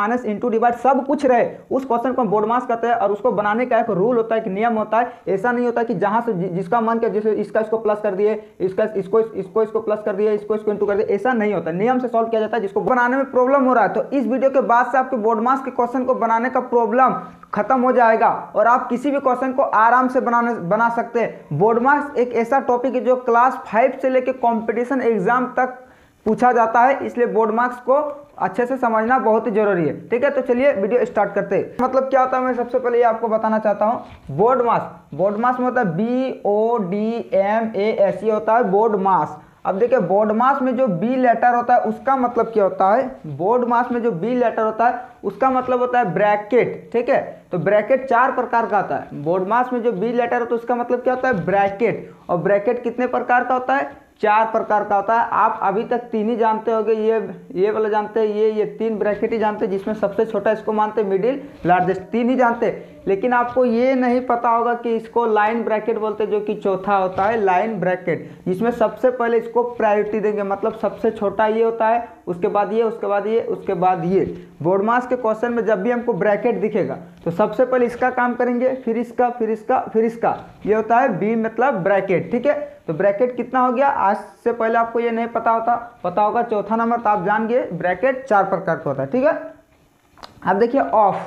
Minus into divide सब कुछ रहे उस क्वेश्चन को बोर्ड मास कहते हैं। और उसको बनाने का एक रूल होता है, एक नियम होता है। ऐसा नहीं होता कि जहां से जिसका मन किया, जैसे इसका इसको प्लस कर दिए, इसको प्लस कर दिए, इसको इंटू कर दिए, ऐसा नहीं होता। नियम से सॉल्व किया जाता है। जिसको बनाने में प्रॉब्लम हो रहा है तो इस वीडियो के बाद से आपके बोर्ड मास के क्वेश्चन को बनाने का प्रॉब्लम खत्म हो जाएगा और आप किसी भी क्वेश्चन को आराम से बना सकते हैं। बोर्ड मास एक ऐसा टॉपिक है जो क्लास 5 से लेकर कंपटीशन एग्जाम तक पूछा जाता है, इसलिए बोर्ड मार्क्स को अच्छे से समझना बहुत ही जरूरी है। ठीक है, तो चलिए वीडियो स्टार्ट करते हैं। मतलब क्या होता है, मैं सबसे पहले ये आपको बताना चाहता हूँ। बोर्ड मास में होता है BODMAS, ये होता है बोर्ड मास। अब देखिए बोर्ड मास में जो बी लेटर होता है उसका मतलब क्या होता है, बोर्ड मास में जो बी लेटर होता है उसका मतलब होता है ब्रैकेट। ठीक है, तो ब्रैकेट 4 प्रकार का होता है। बोर्ड मास में जो बी लेटर होता है उसका मतलब क्या होता है ब्रैकेट। और ब्रैकेट कितने प्रकार का होता है, 4 प्रकार का होता है। आप अभी तक 3 ही जानते होंगे, ये वाला जानते हैं, ये 3 ब्रैकेट ही जानते हैं, जिसमें सबसे छोटा इसको मानते हैं मिडिल लार्जेस्ट, 3 ही जानते हैं। लेकिन आपको ये नहीं पता होगा कि इसको लाइन ब्रैकेट बोलते हैं, जो कि चौथा होता है लाइन ब्रैकेट, जिसमें सबसे पहले इसको प्रायोरिटी देंगे। मतलब सबसे छोटा ये होता है, उसके बाद ये, उसके बाद ये, उसके बाद ये। बोर्ड मास के क्वेश्चन में जब भी हमको ब्रैकेट दिखेगा तो सबसे पहले इसका काम करेंगे, फिर इसका, फिर इसका, फिर इसका। ये होता है बी मतलब ब्रैकेट। ठीक है, तो ब्रैकेट कितना हो गया, आज से पहले आपको ये नहीं पता होगा चौथा नंबर, तो आप जान गए ब्रैकेट 4 प्रकार का होता है। ठीक है, अब देखिए ऑफ,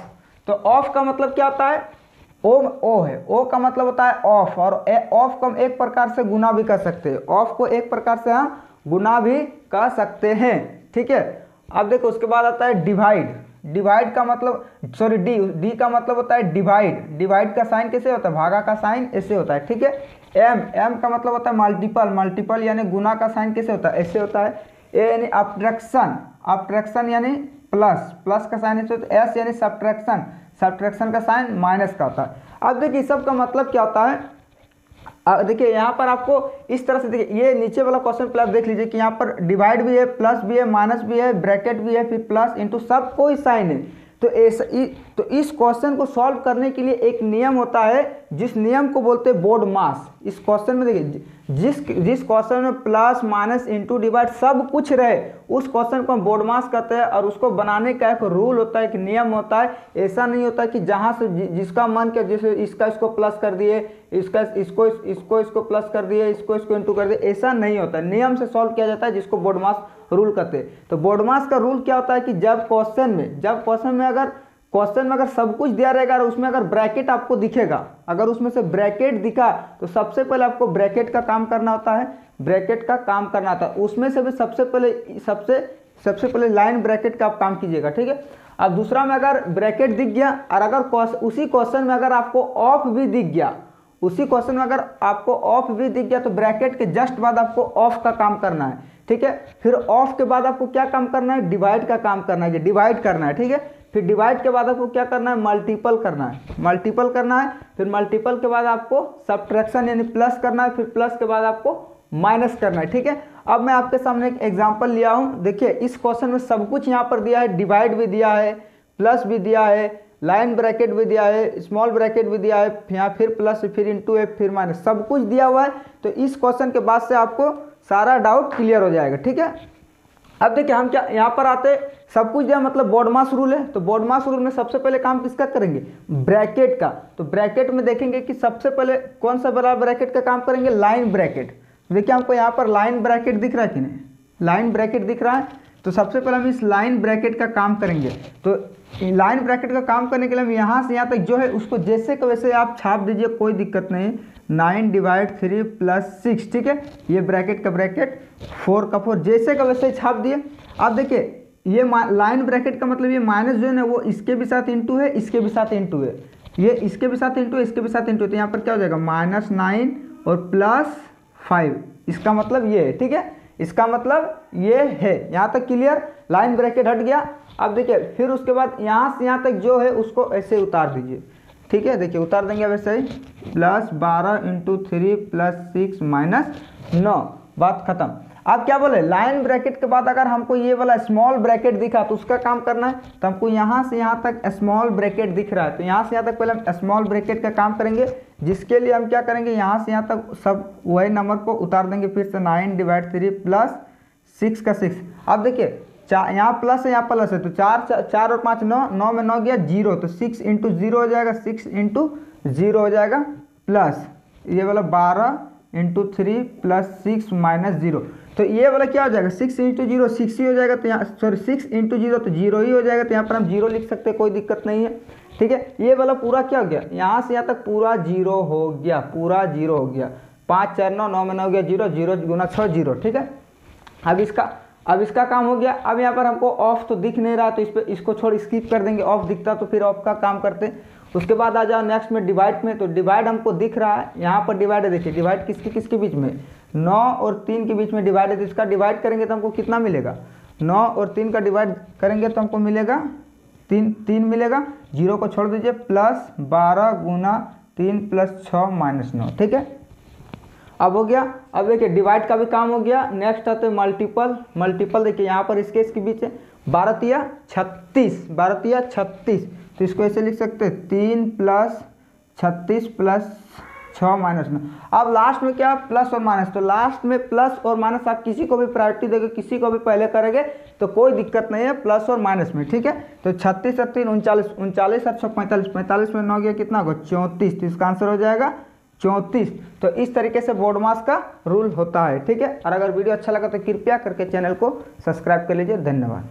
तो ऑफ का मतलब क्या होता है, ओ है, ओ का मतलब होता है ऑफ। और ऑफ को हम एक प्रकार से गुना भी कर सकते हैं, ऑफ को एक प्रकार से हम गुना भी कर सकते हैं। ठीक है, अब देखो उसके बाद आता है डिवाइड का मतलब डी का मतलब होता है डिवाइड का साइन कैसे होता है, भागा का साइन ऐसे होता है। ठीक है, एम का मतलब होता है मल्टीपल यानी गुना का साइन कैसे होता है, ऐसे होता है। ए यानी अब्ट्रैक्शन यानी प्लस का साइन ऐसे होता है। एस यानी सब्ट्रैक्शन का साइन माइनस का होता है। अब देखिए सब का मतलब क्या होता है, देखिए यहाँ पर आपको इस तरह से, देखिए ये नीचे वाला क्वेश्चन प्लस देख लीजिए कि यहाँ पर डिवाइड भी है, प्लस भी है, माइनस भी है, ब्रैकेट भी है, फिर प्लस इंटू सब कोई साइन है। तो इस क्वेश्चन को सॉल्व करने के लिए एक नियम होता है, जिस नियम को बोलते हैं बोर्ड मास। इस क्वेश्चन में देखिए जिस क्वेश्चन में प्लस माइनस इंटू डिवाइड सब कुछ रहे उस क्वेश्चन को हम बोर्ड मास कहते हैं। और उसको बनाने का एक रूल होता है, एक नियम होता है। ऐसा नहीं होता कि जहां से जिसका मन किया, जैसे इसको प्लस कर दिए, इसको प्लस कर दिए, इसको इंटू कर दिए, ऐसा नहीं होता। नियम से सॉल्व किया जाता है, जिसको बोर्ड मास रूल कहते हैं। तो बोर्ड मास का रूल क्या होता है कि जब क्वेश्चन में अगर सब कुछ दिया रहेगा और उसमें अगर ब्रैकेट आपको दिखेगा, अगर उसमें से ब्रैकेट दिखा तो सबसे पहले आपको ब्रैकेट का काम करना होता है। उसमें से भी सबसे पहले लाइन ब्रैकेट का आप काम कीजिएगा। ठीक है, अब दूसरा में अगर ब्रैकेट दिख गया और अगर उसी क्वेश्चन में अगर आपको ऑफ भी दिख गया, तो ब्रैकेट के जस्ट बाद आपको ऑफ का काम करना है। ठीक है, फिर ऑफ के बाद आपको क्या काम करना है, डिवाइड का काम करना है, डिवाइड करना है। ठीक है, फिर डिवाइड के बाद आपको क्या करना है, मल्टीपल करना है। फिर मल्टीपल के बाद आपको सब्ट्रैक्शन यानी प्लस करना है, फिर प्लस के बाद आपको माइनस करना है। ठीक है, अब मैं आपके सामने एक एग्जांपल लिया हूं। देखिए इस क्वेश्चन में सब कुछ यहाँ पर दिया है, डिवाइड भी दिया है, प्लस भी दिया है, लाइन ब्रैकेट भी दिया है, स्मॉल ब्रैकेट भी दिया है, यहाँ फिर प्लस, फिर इंटू है, फिर माइनस, सब कुछ दिया हुआ है। तो इस क्वेश्चन के बाद से आपको सारा डाउट क्लियर हो जाएगा। ठीक है, अब देखिए हम क्या यहाँ पर आते, सब कुछ दिया मतलब बोर्ड मास रूल है। तो बोर्ड मास रूल में सबसे पहले काम किसका करेंगे, ब्रैकेट का। तो ब्रैकेट में देखेंगे कि सबसे पहले कौन सा बड़ा ब्रैकेट का काम करेंगे, लाइन ब्रैकेट। देखिए हमको यहाँ पर लाइन ब्रैकेट दिख रहा है कि नहीं, लाइन ब्रैकेट दिख रहा है। तो सबसे पहले हम इस लाइन ब्रैकेट का काम करेंगे। तो लाइन ब्रैकेट का काम करने के लिए हम यहाँ से यहाँ तक जो है उसको जैसे का वैसे आप छाप दीजिए, कोई दिक्कत नहीं। 9 डिवाइड 3 प्लस 6। ठीक है, ये ब्रैकेट का ब्रैकेट, 4 का 4, जैसे का वैसे छाप दिए। अब देखिए ये लाइन ब्रैकेट का मतलब ये माइनस जो है ना, वो इसके भी साथ इंटू है, इसके भी साथ इंटू है, ये इसके भी साथ इंटू है, इसके भी साथ इंटू है। तो यहाँ पर क्या हो जाएगा, -9 और +5, इसका मतलब ये है। ठीक है, इसका मतलब ये है। यहाँ तक क्लियर, लाइन ब्रैकेट हट गया। अब देखिए फिर उसके बाद यहाँ से यहाँ तक जो है उसको ऐसे उतार दीजिए। ठीक है, देखिए उतार देंगे वैसे ही, +12 × 3 + 6 - 9, बात खत्म। आप क्या बोले, लाइन ब्रैकेट के बाद अगर हमको ये वाला स्मॉल ब्रैकेट दिखा तो उसका काम करना है। तो हमको यहाँ से यहाँ तक स्मॉल ब्रैकेट दिख रहा है, तो यहाँ से यहाँ तक पहले हम स्मॉल ब्रैकेट का काम करेंगे, जिसके लिए हम क्या करेंगे, यहाँ से यहाँ तक सब वही नंबर को उतार देंगे। फिर से 9 डिवाइड 3 प्लस 6 का 6। अब देखिए यहाँ प्लस है यहाँ प्लस है, तो 4 और 5 9, 9 में 9 गया 0, तो 6 इंटू 0 हो जाएगा, 6 इंटू 0 हो जाएगा, प्लस ये वाला 12 इंटू 3 प्लस 6 माइनस 0, तो ये वाला क्या हो जाएगा 6 इंटू 0 6 ही हो जाएगा, तो यहाँ सॉरी 6 इंटू 0 तो 0 ही हो जाएगा, तो यहाँ पर हम 0 लिख सकते हैं, कोई दिक्कत नहीं है। ठीक है, ये वाला पूरा क्या हो गया, यहाँ से यहाँ तक पूरा 0 हो गया, पूरा 0 हो गया, 5 4 9, 9 में 9 गया 0, 0 गुना 6 0। ठीक है, अब इसका काम हो गया। अब यहाँ पर हमको ऑफ तो दिख नहीं रहा, तो इस पे इसको छोड़ स्किप कर देंगे, ऑफ दिखता तो फिर ऑफ का काम करते। उसके बाद आ जाओ नेक्स्ट में डिवाइड में, तो डिवाइड हमको दिख रहा है, यहाँ पर डिवाइड है, देखिए डिवाइड किसके बीच में, 9 और 3 के बीच में डिवाइड है, तो इसका डिवाइड करेंगे तो हमको कितना मिलेगा, 9 और 3 का डिवाइड करेंगे तो हमको मिलेगा 3 मिलेगा, 0 को छोड़ दीजिए, प्लस 12 गुना 3 प्लस 6 माइनस 9। ठीक है, अब हो गया। अब देखिए डिवाइड का भी काम हो गया। नेक्स्ट आते हैं मल्टीपल देखिए यहाँ पर इसके बीच है 12 तिया 36, तो इसको ऐसे लिख सकते हैं 3 प्लस 36 प्लस 6 माइनस 9। अब लास्ट में क्या प्लस और माइनस, तो लास्ट में प्लस और माइनस आप किसी को भी प्रायोरिटी देंगे, किसी को भी पहले करेंगे तो कोई दिक्कत नहीं है प्लस और माइनस में। ठीक है, तो 36 और 3 39, 39 और 6 45, 45 में 9 गया कितना होगा 34, तो इसका आंसर हो जाएगा 34। तो इस तरीके से बोर्ड मास का रूल होता है। ठीक है, और अगर वीडियो अच्छा लगा तो कृपया करके चैनल को सब्सक्राइब कर लीजिए। धन्यवाद।